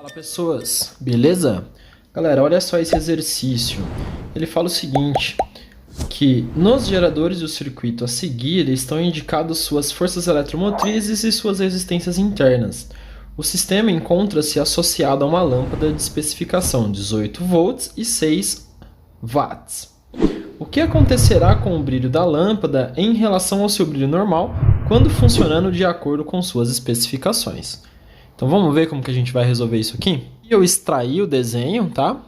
Fala pessoas, beleza? Galera, olha só esse exercício. Ele fala o seguinte, que nos geradores do circuito a seguir estão indicadas suas forças eletromotrizes e suas resistências internas. O sistema encontra-se associado a uma lâmpada de especificação 18 volts e 6 watts. O que acontecerá com o brilho da lâmpada em relação ao seu brilho normal quando funcionando de acordo com suas especificações? Então vamos ver como que a gente vai resolver isso aqui? Eu extraí o desenho, tá?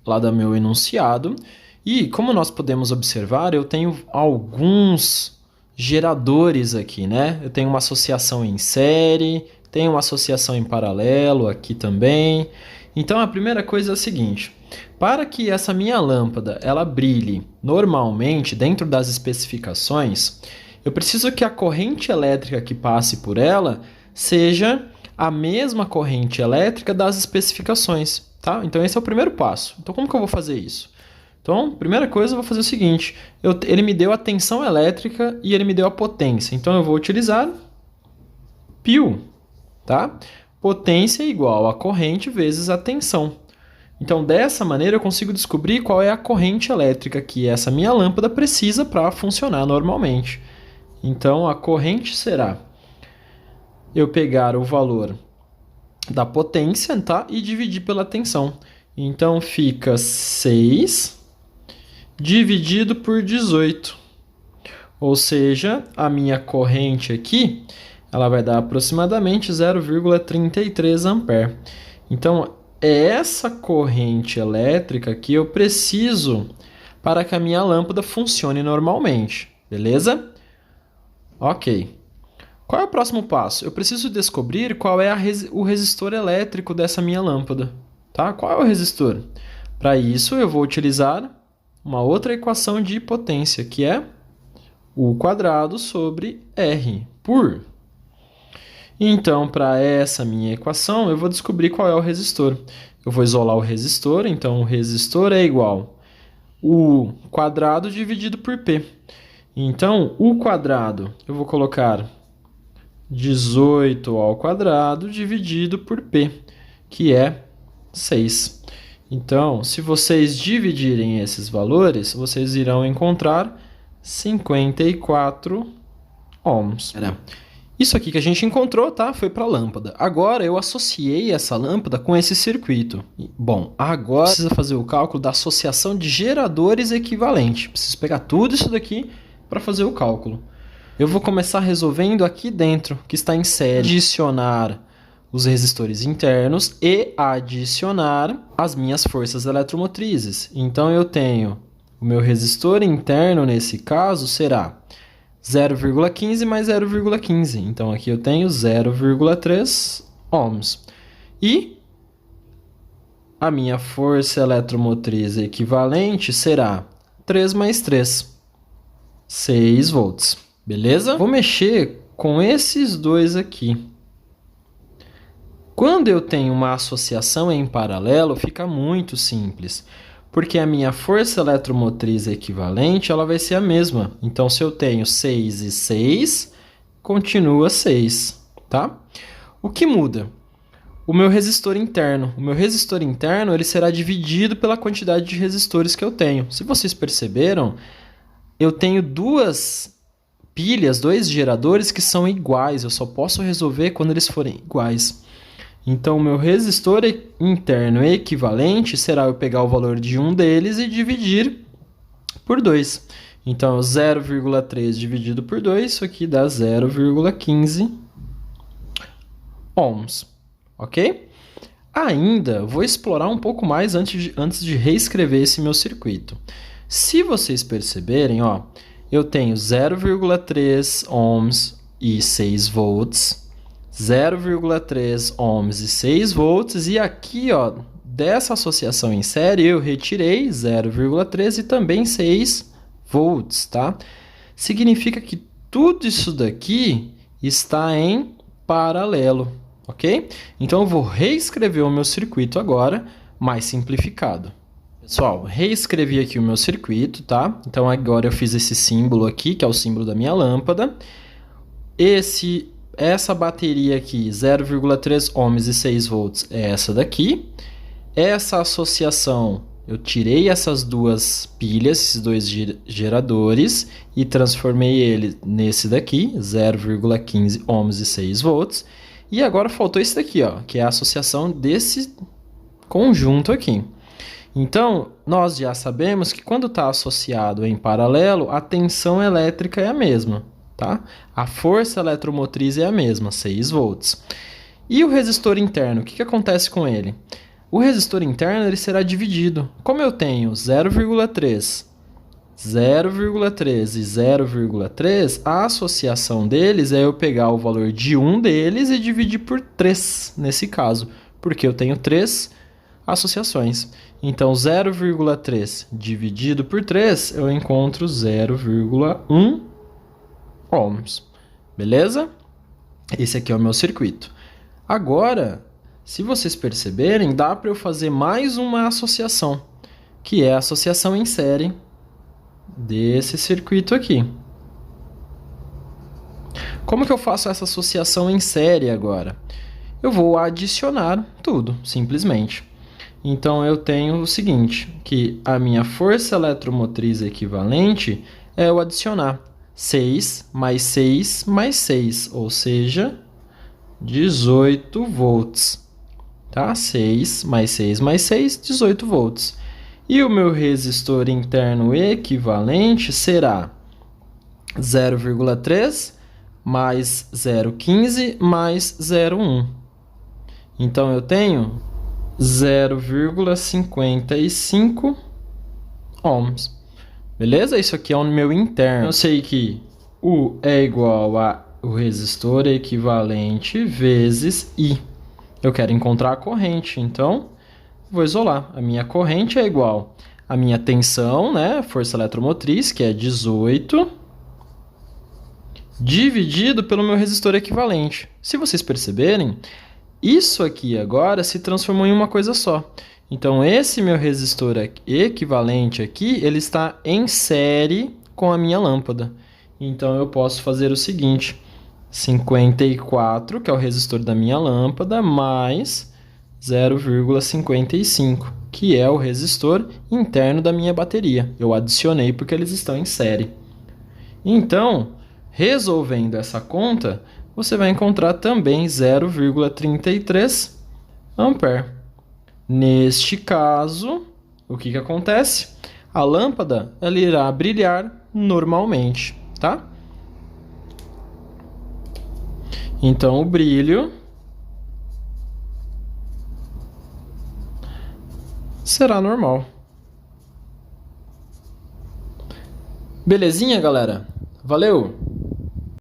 Lá do meu enunciado. E como nós podemos observar, eu tenho alguns geradores aqui, né? Eu tenho uma associação em série, tenho uma associação em paralelo aqui também. Então a primeira coisa é a seguinte: para que essa minha lâmpada ela brilhe normalmente dentro das especificações, eu preciso que a corrente elétrica que passe por ela seja a mesma corrente elétrica das especificações, tá? Então esse é o primeiro passo. Então como que eu vou fazer isso? Então, primeira coisa, eu vou fazer o seguinte, ele me deu a tensão elétrica e ele me deu a potência. Então eu vou utilizar π, tá? Potência é igual a corrente vezes a tensão. Então dessa maneira eu consigo descobrir qual é a corrente elétrica que essa minha lâmpada precisa para funcionar normalmente. Então a corrente será eu pegar o valor da potência, tá? E dividir pela tensão. Então fica 6 dividido por 18. Ou seja, a minha corrente aqui, ela vai dar aproximadamente 0,33 ampere. Então é essa corrente elétrica que eu preciso para que a minha lâmpada funcione normalmente, beleza? Ok. Qual é o próximo passo? Eu preciso descobrir qual é o resistor elétrico dessa minha lâmpada, tá? Qual é o resistor? Para isso, eu vou utilizar uma outra equação de potência, que é U quadrado sobre R por. Então, para essa minha equação, eu vou descobrir qual é o resistor. Eu vou isolar o resistor, então o resistor é igual a U quadrado dividido por P. Então, U quadrado, eu vou colocar 18 ao quadrado dividido por P, que é 6. Então, se vocês dividirem esses valores, vocês irão encontrar 54 ohms. Isso aqui que a gente encontrou, tá? Foi para a lâmpada. Agora eu associei essa lâmpada com esse circuito. Bom, agora precisa fazer o cálculo da associação de geradores equivalente. Preciso pegar tudo isso daqui para fazer o cálculo. Eu vou começar resolvendo aqui dentro, que está em série, adicionar os resistores internos e adicionar as minhas forças eletromotrizes. Então eu tenho o meu resistor interno, nesse caso, será 0,15 mais 0,15. Então aqui eu tenho 0,3 ohms. E a minha força eletromotriz equivalente será 3 mais 3, 6 volts. Beleza? Vou mexer com esses dois aqui. Quando eu tenho uma associação em paralelo, fica muito simples, porque a minha força eletromotriz equivalente ela vai ser a mesma. Então, se eu tenho 6 e 6, continua 6, tá? O que muda? O meu resistor interno. O meu resistor interno ele será dividido pela quantidade de resistores que eu tenho. Se vocês perceberam, eu tenho duas pilhas, dois geradores que são iguais. Eu só posso resolver quando eles forem iguais. Então, o meu resistor interno equivalente será eu pegar o valor de um deles e dividir por 2. Então, 0,3 dividido por 2, isso aqui dá 0,15 ohms. Ok? Ainda vou explorar um pouco mais antes de reescrever esse meu circuito. Se vocês perceberem, ó, eu tenho 0,3 ohms e 6 volts, 0,3 ohms e 6 volts, e aqui, ó, dessa associação em série, eu retirei 0,3 e também 6 volts, tá? Significa que tudo isso daqui está em paralelo, ok? Então, eu vou reescrever o meu circuito agora, mais simplificado. Pessoal, reescrevi aqui o meu circuito, tá? Então agora eu fiz esse símbolo aqui, que é o símbolo da minha lâmpada. essa bateria aqui, 0,3 ohms e 6 volts, é essa daqui. Essa associação, eu tirei essas duas pilhas, esses dois geradores, e transformei ele nesse daqui, 0,15 ohms e 6 volts. E agora faltou esse daqui, ó, que é a associação desse conjunto aqui. Então, nós já sabemos que quando está associado em paralelo, a tensão elétrica é a mesma, tá? A força eletromotriz é a mesma, 6 volts. E o resistor interno, o que acontece com ele? O resistor interno ele será dividido. Como eu tenho 0,3, 0,3 e 0,3, a associação deles é eu pegar o valor de um deles e dividir por 3, nesse caso, porque eu tenho 3 associações. Então, 0,3 dividido por 3, eu encontro 0,1 ohms. Beleza? Esse aqui é o meu circuito. Agora, se vocês perceberem, dá para eu fazer mais uma associação, que é a associação em série desse circuito aqui. Como que eu faço essa associação em série agora? Eu vou adicionar tudo, simplesmente. Então, eu tenho o seguinte, que a minha força eletromotriz equivalente é eu adicionar 6 mais 6 mais 6, ou seja, 18 volts. Tá? 6 mais 6 mais 6, 18 volts. E o meu resistor interno equivalente será 0,3 mais 0,15 mais 0,1. Então, eu tenho 0,55 ohms. Beleza? Isso aqui é o meu interno. Eu sei que U é igual a o resistor equivalente vezes I. Eu quero encontrar a corrente, então vou isolar. A minha corrente é igual à minha tensão, né? Força eletromotriz, que é 18, dividido pelo meu resistor equivalente. Se vocês perceberem, isso aqui agora se transformou em uma coisa só. Então, esse meu resistor equivalente aqui, ele está em série com a minha lâmpada. Então, eu posso fazer o seguinte, 54, que é o resistor da minha lâmpada, mais 0,55, que é o resistor interno da minha bateria. Eu adicionei porque eles estão em série. Então, resolvendo essa conta, você vai encontrar também 0,33 ampere. Neste caso, o que acontece? A lâmpada ela irá brilhar normalmente, tá? Então, o brilho será normal. Belezinha, galera? Valeu!